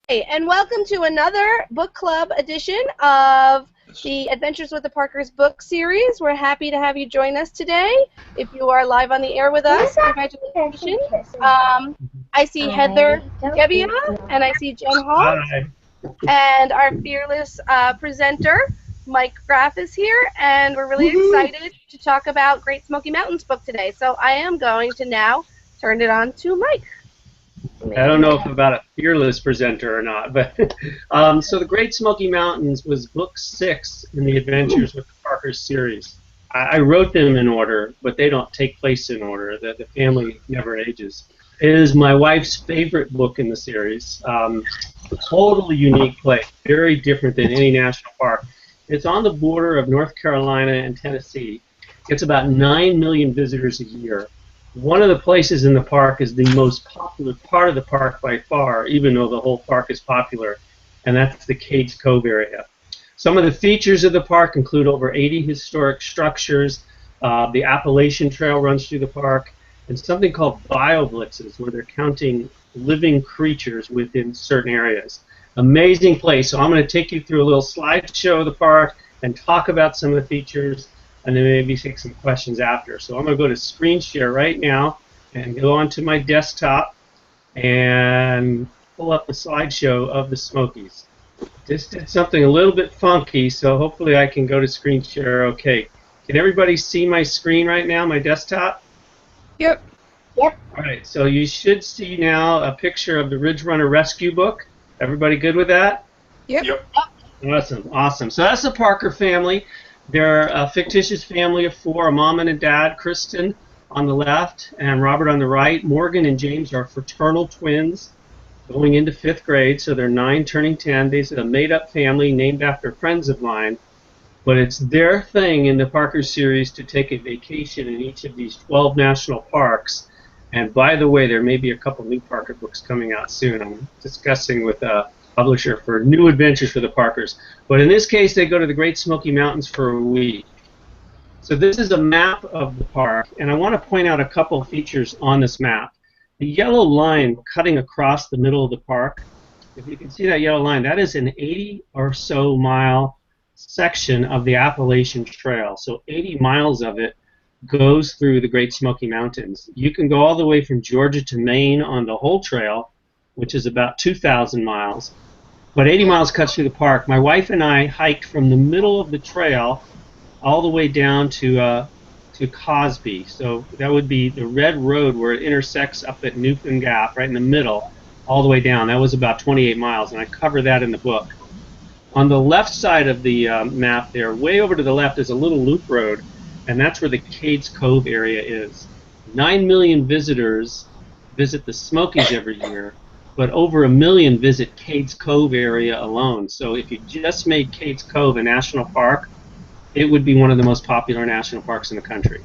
Hey, and welcome to another book club edition of the Adventures with the Parkers book series. We're happy to have you join us today. If you are live on the air with us, congratulations. I see Heather Gebbia, and I see Jen Hall. Hi. And our fearless presenter, Mike Graf, is here, and we're really excited to talk about Great Smoky Mountains book today. So I am going to now turn it on to Mike. I don't know if about a fearless presenter or not, but so the Great Smoky Mountains was book 6 in the Adventures with the Parkers series. I wrote them in order, but they don't take place in order. The family never ages. It is my wife's favorite book in the series. Totally unique place, very different than any national park. It's on the border of North Carolina and Tennessee. It's about 9 million visitors a year. One of the places in the park is the most popular part of the park by far, even though the whole park is popular, and that's the Cades Cove area. Some of the features of the park include over 80 historic structures. The Appalachian Trail runs through the park, and something called bioblitzes, where they're counting living creatures within certain areas. Amazing place. So I'm going to take you through a little slideshow of the park and talk about some of the features, and then maybe take some questions after. So I'm going to go to screen share right now and go onto my desktop and pull up the slideshow of the Smokies. Just did something a little bit funky, so hopefully I can go to screen share okay. Can everybody see my screen right now, my desktop? Yep. All right, so you should see now a picture of the Ridge Runner Rescue book. Everybody good with that? Yep. Awesome, awesome. So that's the Parker family. They're a fictitious family of 4, a mom and a dad, Kristen on the left and Robert on the right. Morgan and James are fraternal twins going into 5th grade, so they're 9 turning 10. They're a made-up family named after friends of mine, but it's their thing in the Parker series to take a vacation in each of these 12 national parks. And by the way, there may be a couple new Parker books coming out soon. I'm discussing with a publisher for new adventures for the Parkers. But in this case, they go to the Great Smoky Mountains for a week. So this is a map of the park, and I want to point out a couple features on this map. The yellow line cutting across the middle of the park, if you can see that yellow line, that is an 80 or so mile section of the Appalachian Trail. So 80 miles of it goes through the Great Smoky Mountains. You can go all the way from Georgia to Maine on the whole trail, which is about 2,000 miles. But 80 miles cuts through the park. My wife and I hiked from the middle of the trail all the way down to Cosby. So that would be the red road where it intersects up at Newfound Gap, right in the middle, all the way down. That was about 28 miles, and I cover that in the book. On the left side of the map there, way over to the left, is a little loop road, and that's where the Cades Cove area is. 9 million visitors visit the Smokies every year, but over 1 million visit Cades Cove area alone. So if you just made Cades Cove a national park, it would be one of the most popular national parks in the country.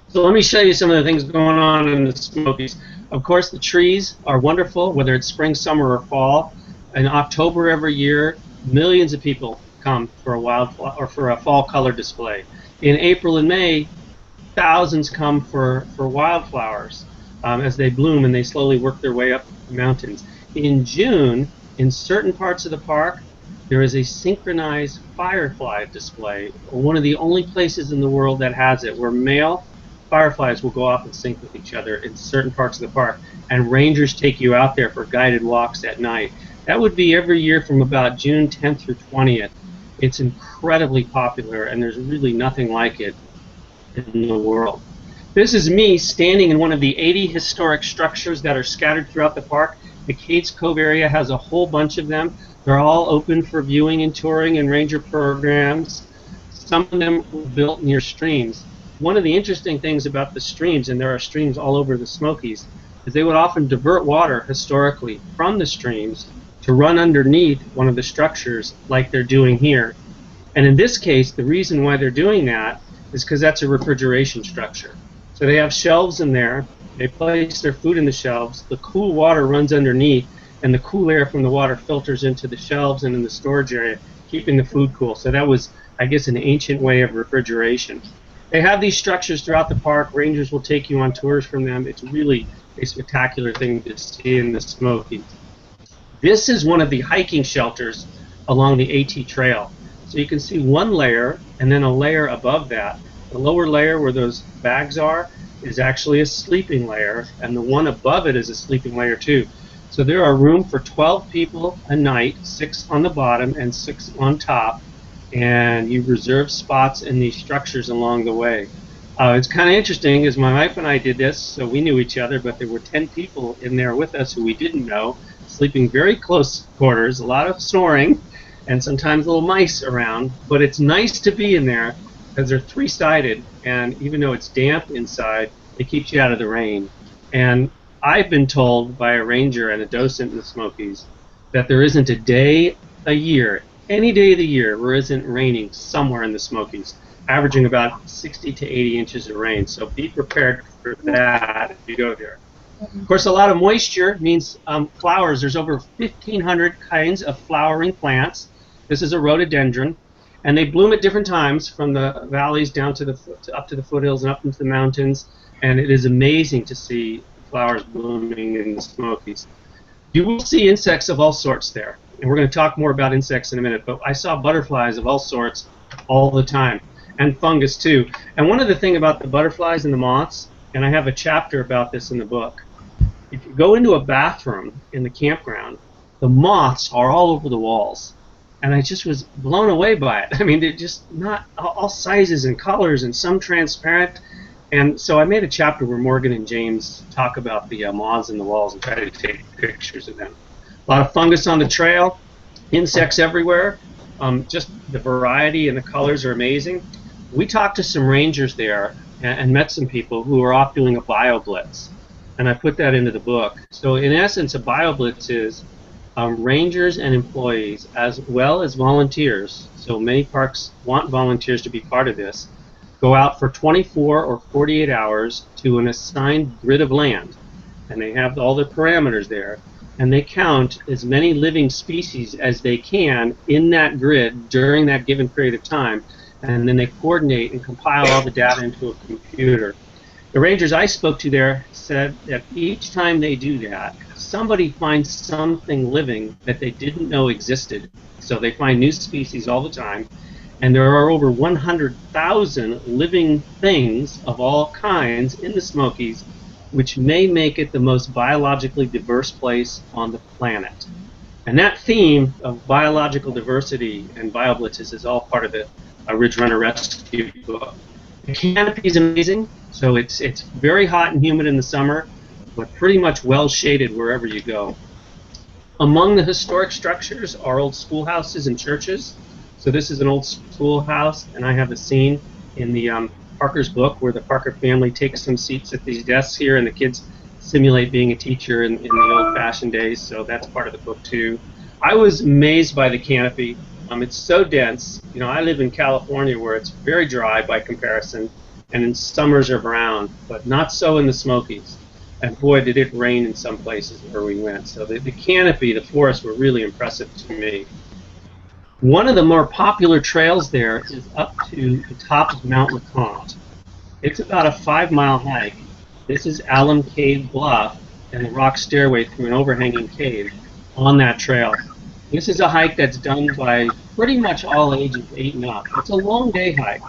So let me show you some of the things going on in the Smokies. Of course, the trees are wonderful, whether it's spring, summer, or fall. In October every year, millions of people come for a fall color display. In April and May, thousands come for wildflowers as they bloom and they slowly work their way up the mountains. In June, in certain parts of the park, there is a synchronized firefly display, one of the only places in the world that has it, where male fireflies will go off and sync with each other in certain parts of the park, and rangers take you out there for guided walks at night. That would be every year from about June 10th through 20th. It's incredibly popular, and there's really nothing like it in the world. This is me standing in one of the 80 historic structures that are scattered throughout the park. The Cades Cove area has a whole bunch of them. They're all open for viewing and touring and ranger programs. Some of them were built near streams. One of the interesting things about the streams, and there are streams all over the Smokies, is they would often divert water historically from the streams to run underneath one of the structures like they're doing here. And in this case, the reason why they're doing that is because that's a refrigeration structure. So they have shelves in there, they place their food in the shelves, the cool water runs underneath, and the cool air from the water filters into the shelves and in the storage area, keeping the food cool. So that was, I guess, an ancient way of refrigeration. They have these structures throughout the park. Rangers will take you on tours from them. It's really a spectacular thing to see in the Smokies. This is one of the hiking shelters along the AT Trail. So you can see one layer and then a layer above that. The lower layer where those bags are is actually a sleeping layer, and the one above it is a sleeping layer too. So there are room for 12 people a night, 6 on the bottom and 6 on top, and you reserve spots in these structures along the way. It's kind of interesting is my wife and I did this, so we knew each other, but there were 10 people in there with us who we didn't know, sleeping very close quarters, a lot of snoring, and sometimes little mice around. But it's nice to be in there because they're three-sided, and even though it's damp inside, it keeps you out of the rain. And I've been told by a ranger and a docent in the Smokies that there isn't a day a year, any day of the year, where it isn't raining somewhere in the Smokies, averaging about 60 to 80 inches of rain. So be prepared for that if you go there. Of course, a lot of moisture means flowers. There's over 1,500 kinds of flowering plants. This is a rhododendron, and they bloom at different times from the valleys down to up to the foothills and up into the mountains. And it is amazing to see flowers blooming in the Smokies. You will see insects of all sorts there, and we're going to talk more about insects in a minute, but I saw butterflies of all sorts all the time, and fungus too. And one of the things about the butterflies and the moths, and I have a chapter about this in the book, if you go into a bathroom in the campground, the moths are all over the walls. And I just was blown away by it. I mean, they're just not all sizes and colors, and some transparent. And so I made a chapter where Morgan and James talk about the moths in the walls and try to take pictures of them. A lot of fungus on the trail, insects everywhere. Just the variety and the colors are amazing. We talked to some rangers there and met some people who are off doing a bio-blitz. And I put that into the book. So in essence, a bio-blitz is rangers and employees as well as volunteers. So many parks want volunteers to be part of this. Go out for 24 or 48 hours to an assigned grid of land, and they have all the parameters there, and they count as many living species as they can in that grid during that given period of time, and then they coordinate and compile all the data into a computer. The rangers I spoke to there said that each time they do that, somebody finds something living that they didn't know existed. So they find new species all the time. And there are over 100,000 living things of all kinds in the Smokies, which may make it the most biologically diverse place on the planet. And that theme of biological diversity and bioblitzes is all part of the Ridge Runner Rescue book. The canopy is amazing, so it's very hot and humid in the summer, but pretty much well shaded wherever you go. Among the historic structures are old schoolhouses and churches. So this is an old schoolhouse, and I have a scene in the Parker's book where the Parker family takes some seats at these desks here, and the kids simulate being a teacher in the old-fashioned days, so that's part of the book too. I was amazed by the canopy. It's so dense. You know, I live in California where it's very dry by comparison, and in summers are brown, but not so in the Smokies. And boy, did it rain in some places where we went. So the canopy, the forests were really impressive to me. One of the more popular trails there is up to the top of Mount LeConte. It's about a 5-mile hike. This is Alum Cave Bluff and the rock stairway through an overhanging cave on that trail. This is a hike that's done by pretty much all ages, 8 and up. It's a long day hike,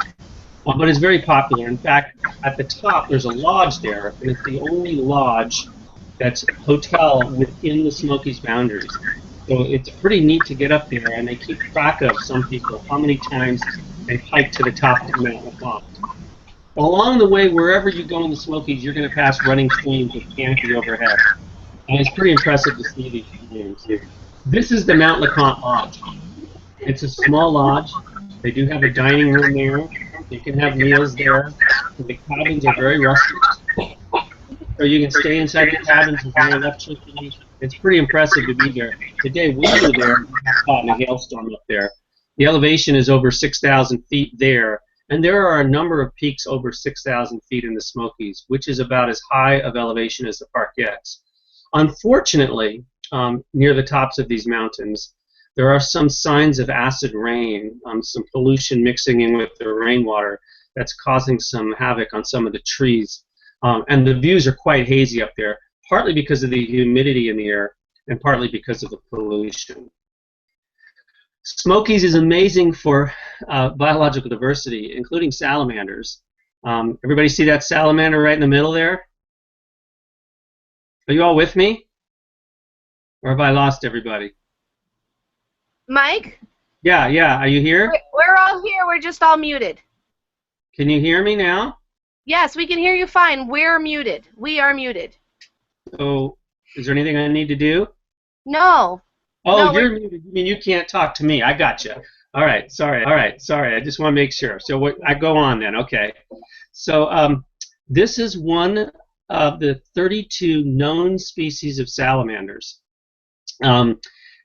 but it's very popular. In fact, at the top there's a lodge there, and it's the only lodge that's hotel within the Smokies boundaries. So it's pretty neat to get up there, and they keep track of, some people, how many times they've hiked to the top of Mount LeConte. Along the way, wherever you go in the Smokies, you're going to pass running streams with canopy overhead. And it's pretty impressive to see these streams. This is the Mount LeConte Lodge. It's a small lodge. They do have a dining room there. You can have meals there. The cabins are very rustic. So you can stay inside the cabins with no electricity. It's pretty impressive to be there. Today we were there and got caught in a hailstorm up there. The elevation is over 6,000 feet there, and there are a number of peaks over 6,000 feet in the Smokies, which is about as high of elevation as the park gets. Unfortunately, near the tops of these mountains, there are some signs of acid rain, some pollution mixing in with the rainwater that's causing some havoc on some of the trees. And the views are quite hazy up there, partly because of the humidity in the air, and partly because of the pollution. Smokies is amazing for biological diversity, including salamanders. Everybody see that salamander right in the middle there? Are you all with me? Or have I lost everybody? Mike? Yeah, are you here? We're all here. We're just all muted. Can you hear me now? Yes, we can hear you fine. We're muted. We are muted. So, is there anything I need to do? No. Oh, no, you're muted. You mean you can't talk to me? I gotcha. All right, sorry. I just want to make sure. So I go on then. Okay. So this is one of the 32 known species of salamanders,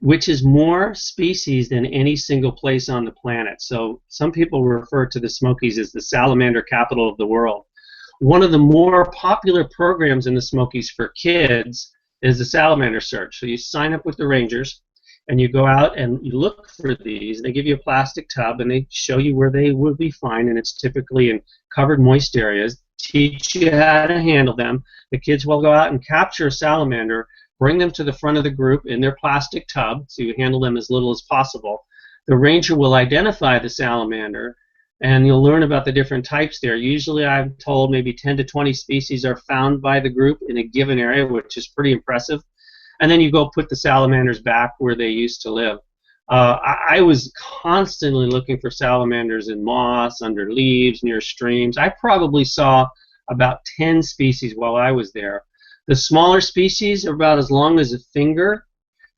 which is more species than any single place on the planet. So some people refer to the Smokies as the salamander capital of the world. One of the more popular programs in the Smokies for kids is the salamander search. So you sign up with the rangers, and you go out and you look for these. They give you a plastic tub, and they show you where they would be fine, and it's typically in covered, moist areas. Teach you how to handle them. The kids will go out and capture a salamander, bring them to the front of the group in their plastic tub, so you handle them as little as possible. The ranger will identify the salamander, and you'll learn about the different types there. Usually, I'm told maybe 10 to 20 species are found by the group in a given area, which is pretty impressive. And then you go put the salamanders back where they used to live. I was constantly looking for salamanders in moss, under leaves, near streams. I probably saw about 10 species while I was there. The smaller species are about as long as a finger.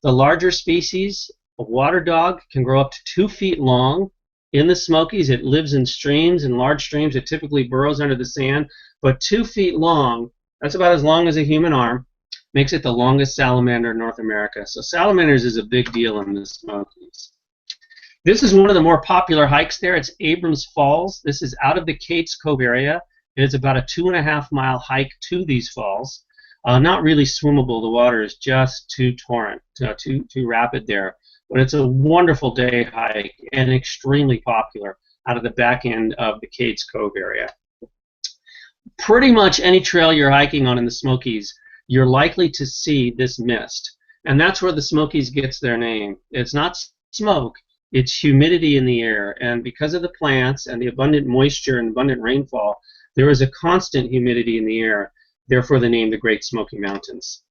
The larger species, a water dog, can grow up to 2 feet long. In the Smokies, it lives in streams, in large streams. It typically burrows under the sand. But 2 feet long, that's about as long as a human arm, makes it the longest salamander in North America. So salamanders is a big deal in the Smokies. This is one of the more popular hikes there. It's Abrams Falls. This is out of the Cades Cove area. It is about a 2.5-mile hike to these falls. Not really swimmable. The water is just too torrent, too rapid there. But it's a wonderful day hike and extremely popular out of the back end of the Cades Cove area. Pretty much any trail you're hiking on in the Smokies, you're likely to see this mist. And that's where the Smokies gets their name. It's not smoke, it's humidity in the air. And because of the plants and the abundant moisture and abundant rainfall, there is a constant humidity in the air, therefore the name the Great Smoky Mountains.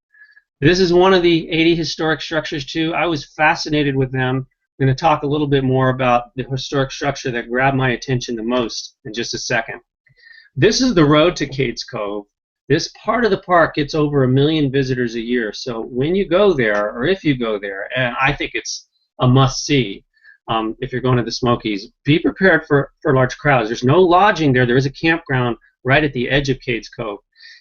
This is one of the 80 historic structures too. I was fascinated with them. I'm going to talk a little bit more about the historic structure that grabbed my attention the most in just a second. This is the road to Cades Cove. This part of the park gets over 1 million visitors a year. So when you go there, or if you go there, and I think it's a must-see if you're going to the Smokies, be prepared for large crowds. There's no lodging there. There is a campground right at the edge of Cades Cove.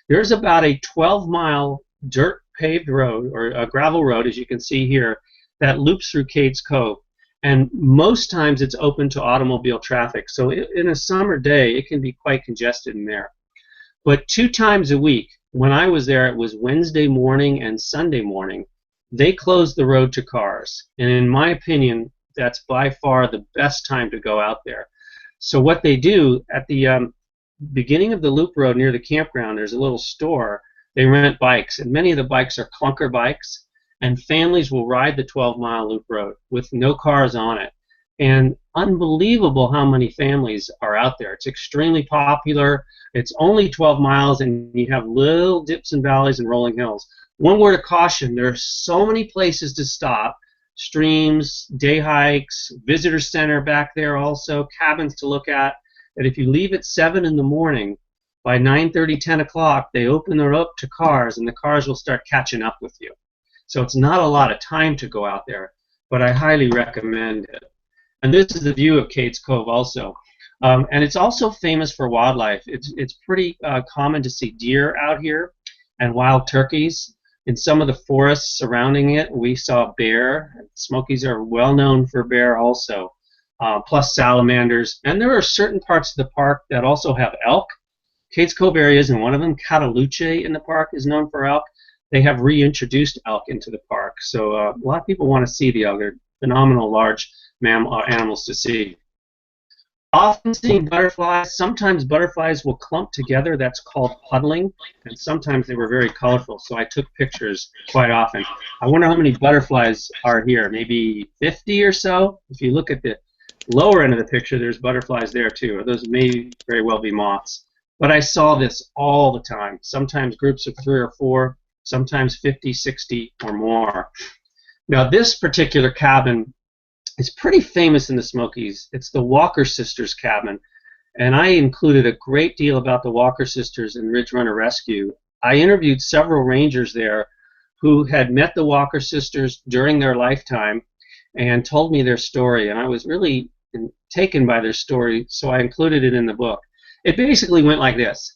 There's about a 12-mile dirt paved road, or a gravel road, as you can see here, that loops through Cades Cove. And most times it's open to automobile traffic. So in a summer day, it can be quite congested in there. But 2 times a week, when I was there, it was Wednesday morning and Sunday morning, they closed the road to cars. And in my opinion, that's by far the best time to go out there. So what they do, at the beginning of the loop road near the campground, there's a little store. They rent bikes, and many of the bikes are clunker bikes, and families will ride the 12-mile loop road with no cars on it. And unbelievable how many families are out there. It's extremely popular. It's only 12 miles, and you have little dips and valleys and rolling hills. One word of caution, there are so many places to stop, streams, day hikes, visitor center back there also, cabins to look at, that if you leave at 7 in the morning, by 9:30, 10 o'clock, they open it up to cars, and the cars will start catching up with you. So it's not a lot of time to go out there, but I highly recommend it. And this is the view of Cades Cove also. And it's also famous for wildlife. It's pretty common to see deer out here and wild turkeys. In some of the forests surrounding it, we saw bear. Smokies are well known for bear also, plus salamanders. And there are certain parts of the park that also have elk. Cades Cove area isn't one of them. Catalooche in the park is known for elk. They have reintroduced elk into the park. So a lot of people want to see the elk. They're phenomenal large animals to see. often seeing butterflies. Sometimes butterflies will clump together. That's called puddling. And sometimes they were very colorful, so I took pictures quite often. I wonder how many butterflies are here. Maybe 50 or so. If you look at the lower end of the picture, there's butterflies there too. Or those may very well be moths. But I saw this all the time. Sometimes groups of 3 or 4, sometimes 50, 60, or more. Now, this particular cabin is pretty famous in the Smokies. It's the Walker Sisters cabin. And I included a great deal about the Walker Sisters in Ridge Runner Rescue. I interviewed several rangers there who had met the Walker Sisters during their lifetime and told me their story. And I was really taken by their story, so I included it in the book. It basically went like this.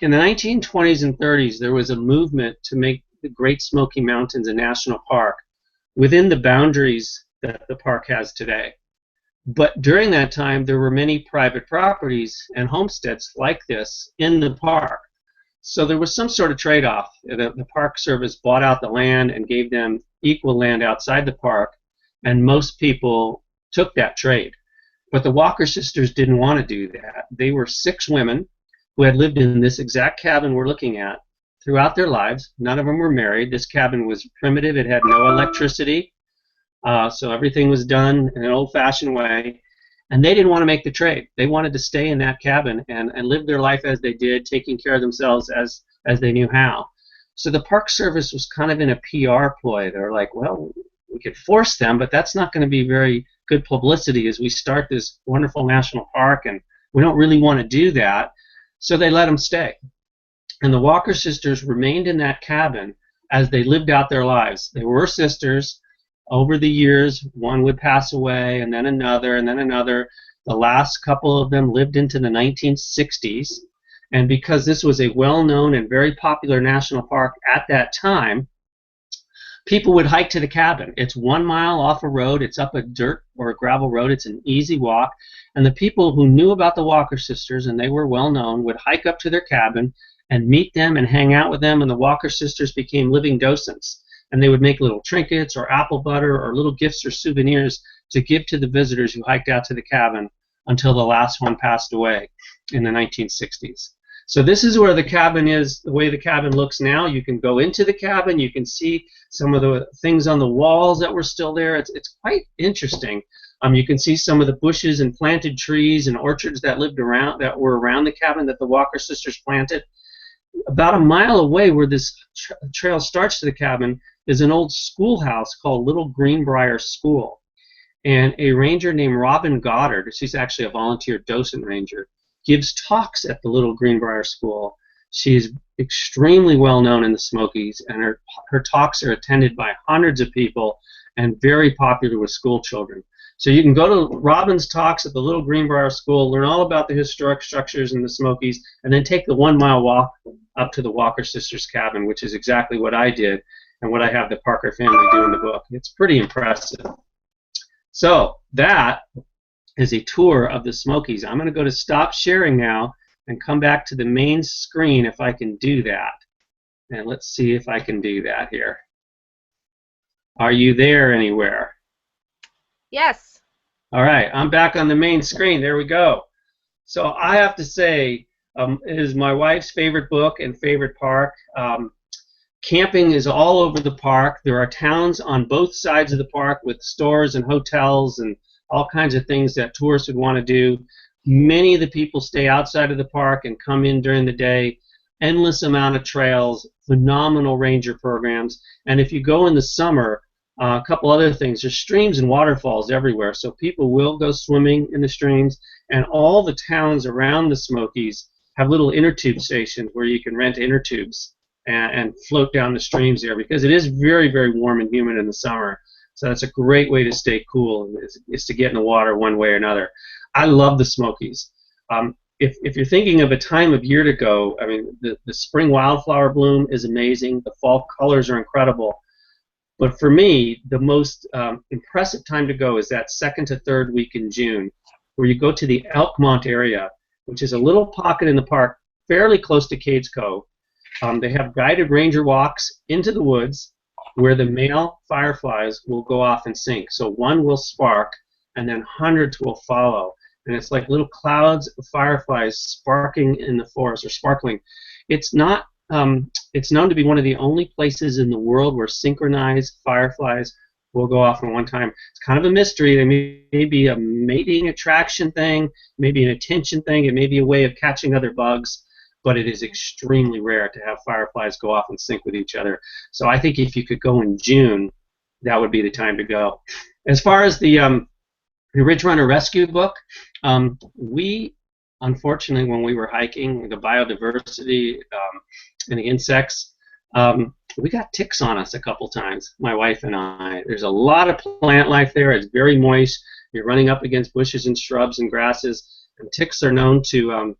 In the 1920s and 30s, there was a movement to make the Great Smoky Mountains a national park within the boundaries that the park has today. But during that time, there were many private properties and homesteads like this in the park. So there was some sort of trade-off. The Park Service bought out the land and gave them equal land outside the park, and most people took that trade. But the Walker Sisters didn't want to do that. They were 6 women who had lived in this exact cabin we're looking at throughout their lives. None of them were married. This cabin was primitive. It had no electricity, so everything was done in an old-fashioned way. And they didn't want to make the trade. They wanted to stay in that cabin and live their life as they did, taking care of themselves as they knew how. So the Park Service was kind of in a PR ploy. They were like, well, we could force them, but that's not going to be very good publicity as we start this wonderful national park, and we don't really want to do that. So they let them stay. And the Walker Sisters remained in that cabin as they lived out their lives. They were sisters. Over the years, one would pass away, and then another, and then another. The last couple of them lived into the 1960s. And because this was a well-known and very popular national park at that time, people would hike to the cabin. It's 1 mile off a road. It's up a dirt or a gravel road. It's an easy walk. And the people who knew about the Walker Sisters, and they were well-known, would hike up to their cabin and meet them and hang out with them, and the Walker Sisters became living docents. And they would make little trinkets or apple butter or little gifts or souvenirs to give to the visitors who hiked out to the cabin until the last one passed away in the 1960s. So this is where the cabin is, the way the cabin looks now. You can go into the cabin. You can see some of the things on the walls that were still there. It's quite interesting. You can see some of the bushes and planted trees and orchards that were around the cabin that the Walker Sisters planted. About a mile away where this trail starts to the cabin is an old schoolhouse called Little Greenbrier School. And a ranger named Robin Goddard, she's actually a volunteer docent ranger, gives talks at the Little Greenbrier School. She's extremely well known in the Smokies, and her talks are attended by hundreds of people and very popular with school children. So you can go to Robin's talks at the Little Greenbrier School, learn all about the historic structures in the Smokies, and then take the 1 mile walk up to the Walker Sisters cabin, which is exactly what I did and what I have the Parker family do in the book. It's pretty impressive. So that is a tour of the Smokies. I'm going to go to stop sharing now and come back to the main screen if I can do that. And let's see if I can do that here. Are you there anywhere? Yes. All right, I'm back on the main screen. There we go. So I have to say, it is my wife's favorite book and favorite park. Camping is all over the park. There are towns on both sides of the park with stores and hotels and all kinds of things that tourists would want to do. Many of the people stay outside of the park and come in during the day. Endless amount of trails, phenomenal ranger programs. And if you go in the summer, a couple other things. There's streams and waterfalls everywhere, so people will go swimming in the streams. And all the towns around the Smokies have little inner tube stations where you can rent inner tubes and float down the streams there, because it is very, very warm and humid in the summer. So that's a great way to stay cool, is to get in the water one way or another. I love the Smokies. If you're thinking of a time of year to go, I mean, the spring wildflower bloom is amazing. The fall colors are incredible. But for me, the most impressive time to go is that 2nd to 3rd week in June, where you go to the Elkmont area, which is a little pocket in the park fairly close to Cades Cove. They have guided ranger walks into the woods where the male fireflies will go off and sink. So one will spark, and then hundreds will follow. and it's like little clouds of fireflies sparking in the forest, or sparkling. It's not. It's known to be one of the only places in the world where synchronized fireflies will go off at one time. It's kind of a mystery. They may be a mating attraction thing, maybe an attention thing, it may be a way of catching other bugs, but it is extremely rare to have fireflies go off and sync with each other. So I think if you could go in June, that would be the time to go. As far as the Ridge Runner Rescue book, we, unfortunately, when we were hiking, the biodiversity and the insects, we got ticks on us a couple times, my wife and I. There's a lot of plant life there. It's very moist. You're running up against bushes and shrubs and grasses, and ticks are known to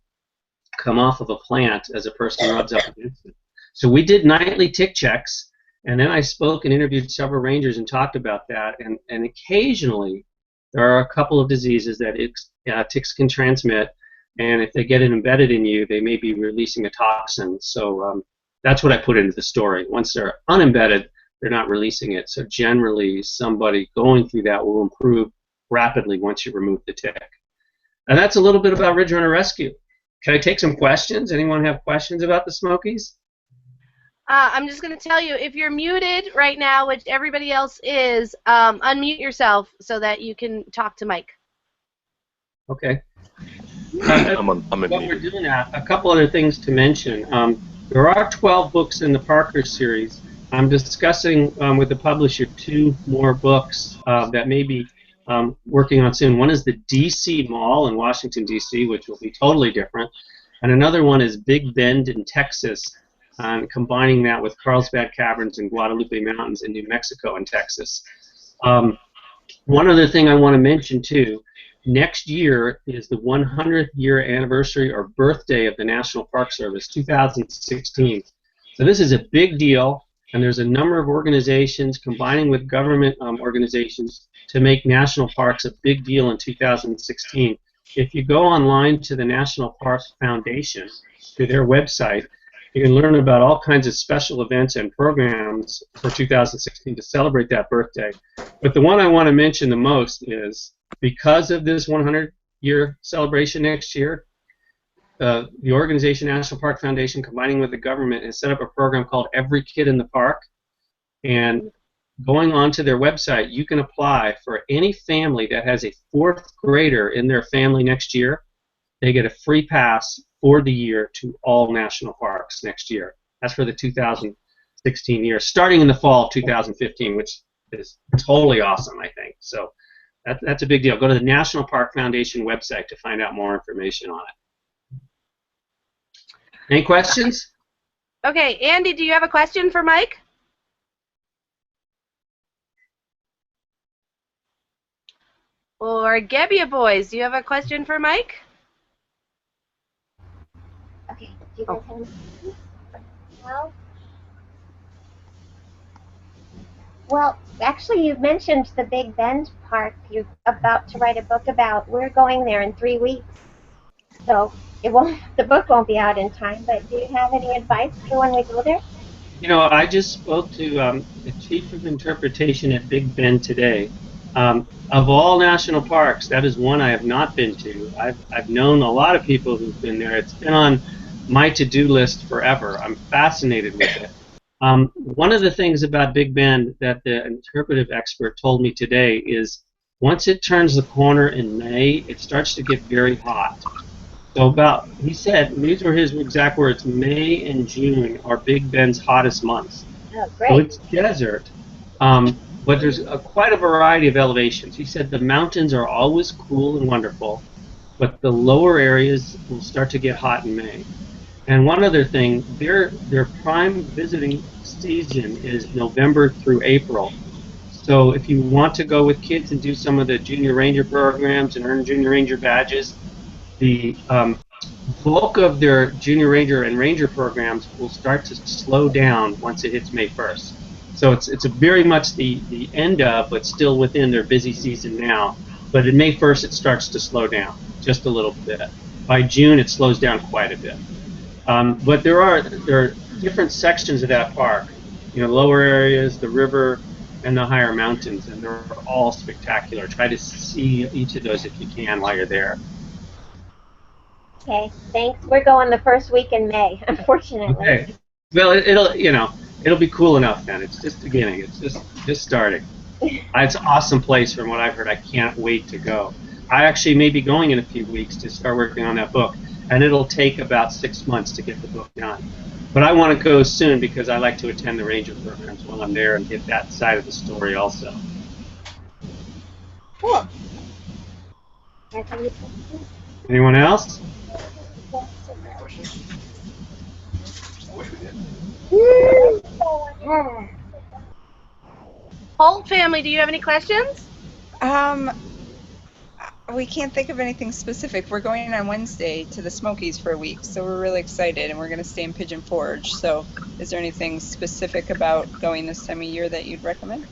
come off of a plant as a person rubs up against it. So we did nightly tick checks, and then I spoke and interviewed several rangers and talked about that, and occasionally there are a couple of diseases that ticks can transmit, and if they get it embedded in you, they may be releasing a toxin. So that's what I put into the story. Once they're unembedded, they're not releasing it. So generally, somebody going through that will improve rapidly once you remove the tick. And that's a little bit about Ridge Runner Rescue. Can I take some questions? Anyone have questions about the Smokies? I'm just going to tell you, if you're muted right now, which everybody else is, unmute yourself so that you can talk to Mike. Okay. I'm what we're doing now, a couple other things to mention. There are 12 books in the Parker series. I'm discussing with the publisher 2 more books that may be working on soon. One is the D.C. Mall in Washington, D.C., which will be totally different. And another one is Big Bend in Texas, combining that with Carlsbad Caverns and Guadalupe Mountains in New Mexico and Texas. One other thing I want to mention, too, next year is the 100th year anniversary or birthday of the National Park Service, 2016. So this is a big deal, and there's a number of organizations combining with government organizations to make national parks a big deal in 2016. If you go online to the National Park Foundation, to their website, you can learn about all kinds of special events and programs for 2016 to celebrate that birthday. But the one I want to mention the most is, because of this 100-year celebration next year, the organization National Park Foundation, combining with the government, has set up a program called Every Kid in the Park. And going onto their website, you can apply for any family that has a 4th grader in their family next year. They get a free pass for the year to all national parks next year. That's for the 2016 year, starting in the fall of 2015, which is totally awesome, I think. So that's a big deal. Go to the National Park Foundation website to find out more information on it. Any questions? Okay, Andy, do you have a question for Mike? Or Gebbia boys, do you have a question for Mike? Okay, do you guys have any? Well, actually, you mentioned the Big Bend Park you're about to write a book about. We're going there in 3 weeks, so the book won't be out in time, but do you have any advice for when we go there? You know, I just spoke to the Chief of Interpretation at Big Bend today. Of all national parks, that is one I have not been to. I've known a lot of people who've been there. It's been on my to-do list forever. I'm fascinated with it. One of the things about Big Bend that the interpretive expert told me today is once it turns the corner in May, it starts to get very hot. So he said, these were his exact words, May and June are Big Bend's hottest months. Oh, great. So it's desert, but there's quite a variety of elevations. He said the mountains are always cool and wonderful, but the lower areas will start to get hot in May. And one other thing, their prime visiting season is November through April. So if you want to go with kids and do some of the Junior Ranger programs and earn Junior Ranger badges, the bulk of their Junior Ranger and Ranger programs will start to slow down once it hits May 1st. So it's very much the end of, but still within their busy season now. But in May 1st, it starts to slow down just a little bit. By June, it slows down quite a bit. But there are different sections of that park. You know, lower areas, the river, and the higher mountains, and they're all spectacular. Try to see each of those if you can while you're there. Okay, thanks. We're going the first week in May, unfortunately. Okay. Well, it'll be cool enough then. It's just beginning. It's just starting. It's an awesome place from what I've heard. I can't wait to go. I actually may be going in a few weeks to start working on that book, and it'll take about 6 months to get the book done. But I want to go soon because I like to attend the ranger programs while I'm there and get that side of the story also. Cool. Anyone else? Whole family, do you have any questions? We can't think of anything specific. We're going on Wednesday to the Smokies for a week, so we're really excited, and we're going to stay in Pigeon Forge. So is there anything specific about going this time of year that you'd recommend?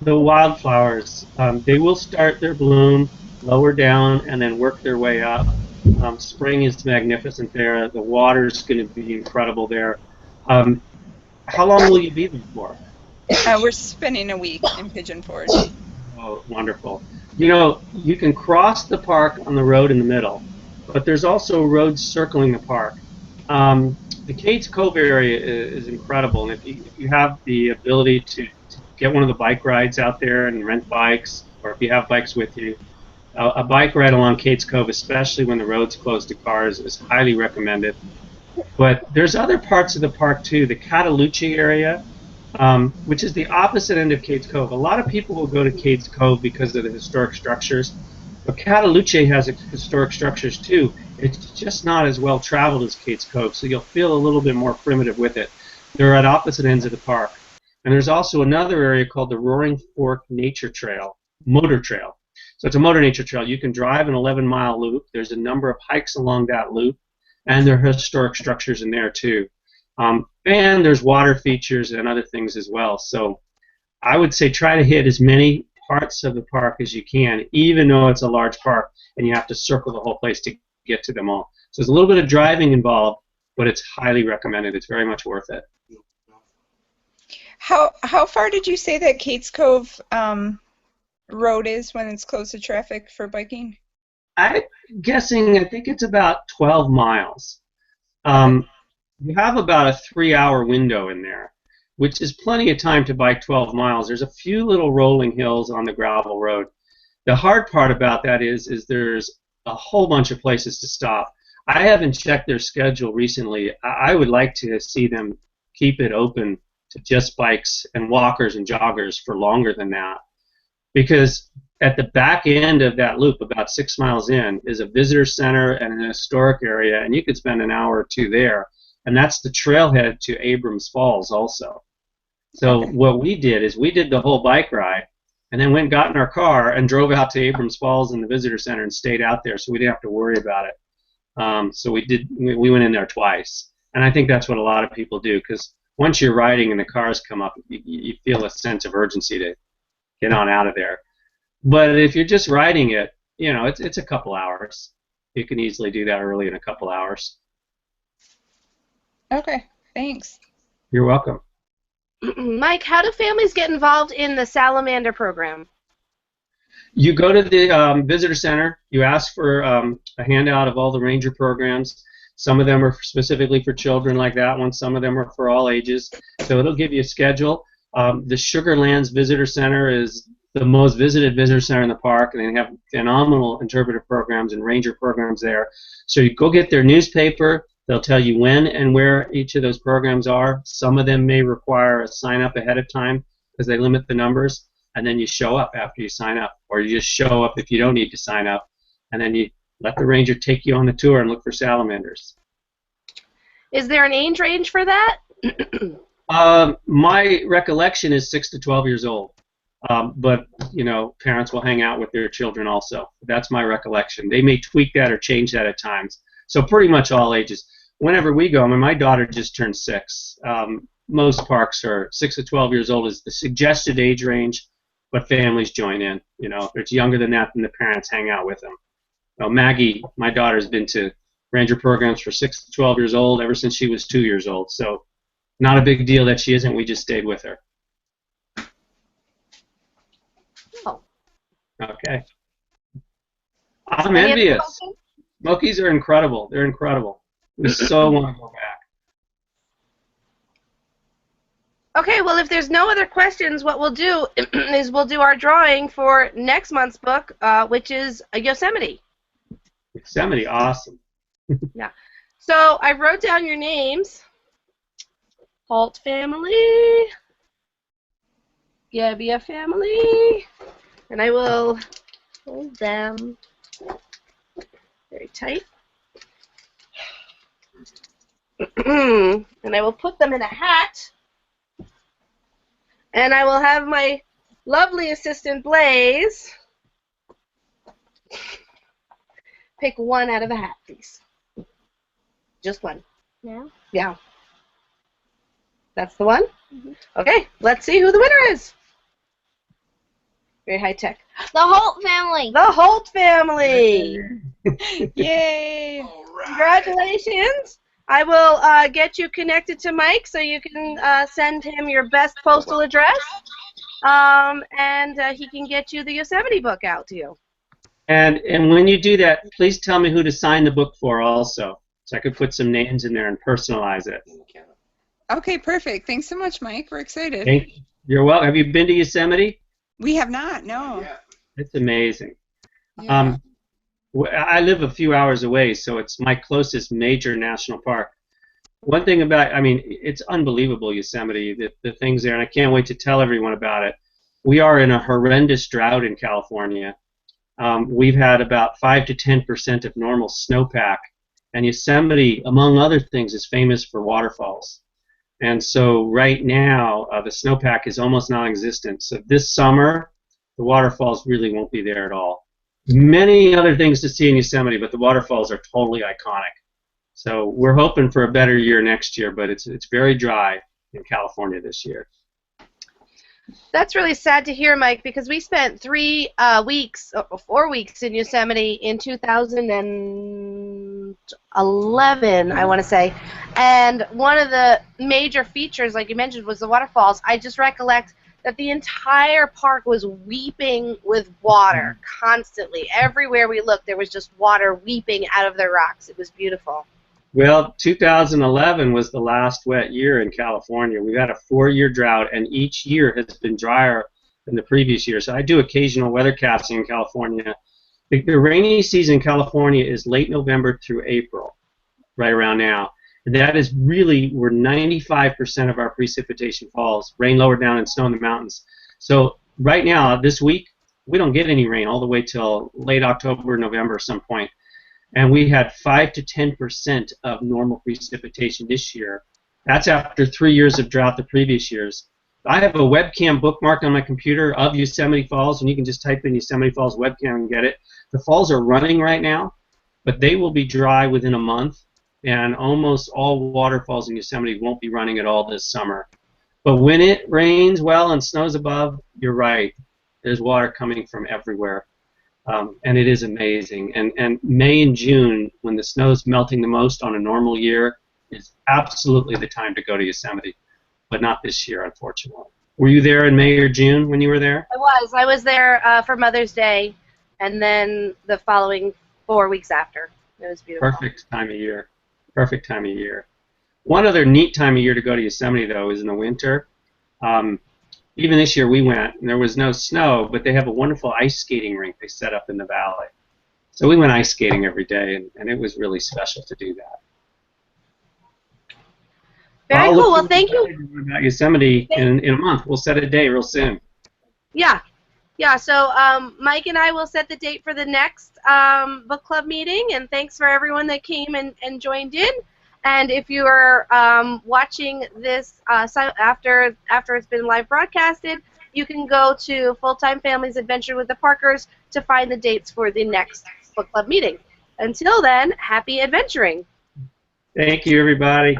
The wildflowers, they will start their bloom lower down and then work their way up. Spring is magnificent there. The water is going to be incredible there. How long will you be there for? We're spending a week in Pigeon Forge. Oh, wonderful. You know, you can cross the park on the road in the middle, but there's also roads circling the park. The Cades Cove area is incredible, and if you have the ability to get one of the bike rides out there and rent bikes, or if you have bikes with you, a bike ride along Cades Cove, especially when the road's closed to cars, is highly recommended. But there's other parts of the park too, the Catalucci area, which is the opposite end of Cades Cove. A lot of people will go to Cades Cove because of the historic structures, but Catalucci has historic structures too. It's just not as well traveled as Cades Cove, so you'll feel a little bit more primitive with it. They're at opposite ends of the park. And there's also another area called the Roaring Fork Nature Trail, Motor Trail. So it's a motor nature trail. You can drive an 11-mile loop. There's a number of hikes along that loop, and there are historic structures in there too. And there's water features and other things as well. So I would say try to hit as many parts of the park as you can, even though it's a large park and you have to circle the whole place to get to them all. So there's a little bit of driving involved, but it's highly recommended. It's very much worth it. How far did you say that Cades Cove road is when it's closed to traffic for biking? I'm guessing, I think it's about 12 miles. You have about a 3-hour window in there, which is plenty of time to bike 12 miles. There's a few little rolling hills on the gravel road. The hard part about that is there's a whole bunch of places to stop. I haven't checked their schedule recently. I would like to see them keep it open to just bikes and walkers and joggers for longer than that. Because at the back end of that loop, about 6 miles in, is a visitor center and an historic area, and you could spend an hour or two there. And that's the trailhead to Abrams Falls also. So what we did is we did the whole bike ride, and then went and got in our car and drove out to Abrams Falls and the visitor center and stayed out there, so we didn't have to worry about it. So we went in there twice. And I think that's what a lot of people do, because once you're riding and the cars come up, you feel a sense of urgency to get on out of there. But if you're just riding it, you know, it's a couple hours. You can easily do that early in a couple hours. Okay, thanks. You're welcome. Mike, how do families get involved in the Salamander program? You go to the visitor center. You ask for a handout of all the ranger programs. Some of them are specifically for children like that one. Some of them are for all ages. So it'll give you a schedule. The Sugarlands Visitor Center is the most visited visitor center in the park, and they have phenomenal interpretive programs and ranger programs there. So you go get their newspaper. They'll tell you when and where each of those programs are. Some of them may require a sign-up ahead of time because they limit the numbers, and then you show up after you sign up, or you just show up if you don't need to sign up, and then you let the ranger take you on the tour and look for salamanders. Is there an age range for that? My recollection is 6 to 12 years old, but you know, parents will hang out with their children also. That's my recollection. They may tweak that or change that at times. So pretty much all ages. Whenever we go, I mean, my daughter just turned 6. Most parks are 6 to 12 years old is the suggested age range, but families join in. You know, if it's younger than that, then the parents hang out with them. Now, Maggie, my daughter, has been to ranger programs for 6 to 12 years old ever since she was 2 years old. So not a big deal that she isn't. We just stayed with her. Oh. Okay. I'm envious. Smokies are incredible. They're incredible. We so want to go back. Okay, well, if there's no other questions, what we'll do is we'll do our drawing for next month's book, which is Yosemite. Yosemite, awesome. Yeah. So I wrote down your names. Holt family, Gebbia family, and I will hold them very tight. And I will put them in a hat. And I will have my lovely assistant Blaze pick one out of a hat, please. Just one. No? Yeah. That's the one? Mhm. Okay, let's see who the winner is. Very high tech. The Holt family. The Holt family. Yay! Congratulations. I will get you connected to Mike so you can send him your best postal address, and he can get you the Yosemite book out to you. And when you do that, please tell me who to sign the book for also, so I could put some names in there and personalize it. Okay, perfect. Thanks so much, Mike. We're excited. Thank you. You're welcome. Have you been to Yosemite? We have not, no. It's amazing. Yeah. I live a few hours away, so it's my closest major national park. One thing about, I mean, it's unbelievable, Yosemite, the things there, and I can't wait to tell everyone about it. We are in a horrendous drought in California. We've had about 5 to 10% of normal snowpack, and Yosemite, among other things, is famous for waterfalls. And so right now, the snowpack is almost non-existent. So this summer, the waterfalls really won't be there at all. Many other things to see in Yosemite, but the waterfalls are totally iconic. So we're hoping for a better year next year, but it's very dry in California this year. That's really sad to hear, Mike, because we spent 4 weeks in Yosemite in 2011, I want to say. And one of the major features, like you mentioned, was the waterfalls. I just recollect that the entire park was weeping with water constantly. Everywhere we looked, there was just water weeping out of the rocks. It was beautiful. Well, 2011 was the last wet year in California. We've had a 4-year drought, and each year has been drier than the previous year. So I do occasional weathercasting in California. The rainy season in California is late November through April, right around now. And that is really where 95% of our precipitation falls, rain lower down and snow in the mountains. So right now, this week, we don't get any rain all the way till late October, November at some point. And we had 5 to 10% of normal precipitation this year. That's after 3 years of drought the previous years. I have a webcam bookmark on my computer of Yosemite Falls, and you can just type in Yosemite Falls webcam and get it. The falls are running right now, but they will be dry within a month, and almost all waterfalls in Yosemite won't be running at all this summer. But when it rains well and snows above, you're right. There's water coming from everywhere. And it is amazing. And May and June, when the snow's melting the most on a normal year, is absolutely the time to go to Yosemite, but not this year, unfortunately. Were you there in May or June when you were there? I was. I was there for Mother's Day, and then the following 4 weeks after. It was beautiful. Perfect time of year. Perfect time of year. One other neat time of year to go to Yosemite, though, is in the winter. Even this year we went, and there was no snow, but they have a wonderful ice skating rink they set up in the valley. So we went ice skating every day, and it was really special to do that. Very cool. Well, thank you. About Yosemite in a month. We'll set a day real soon. Yeah. Yeah, so Mike and I will set the date for the next book club meeting, and thanks for everyone that came and joined in. And if you are watching this after it's been live broadcasted, you can go to Fulltime Families Adventure with the Parkers to find the dates for the next book club meeting. Until then, happy adventuring. Thank you, everybody.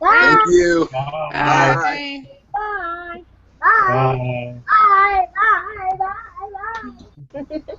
Bye. Thank you. Bye. Bye. Bye. Bye. Bye. Bye. Bye. Bye. Bye.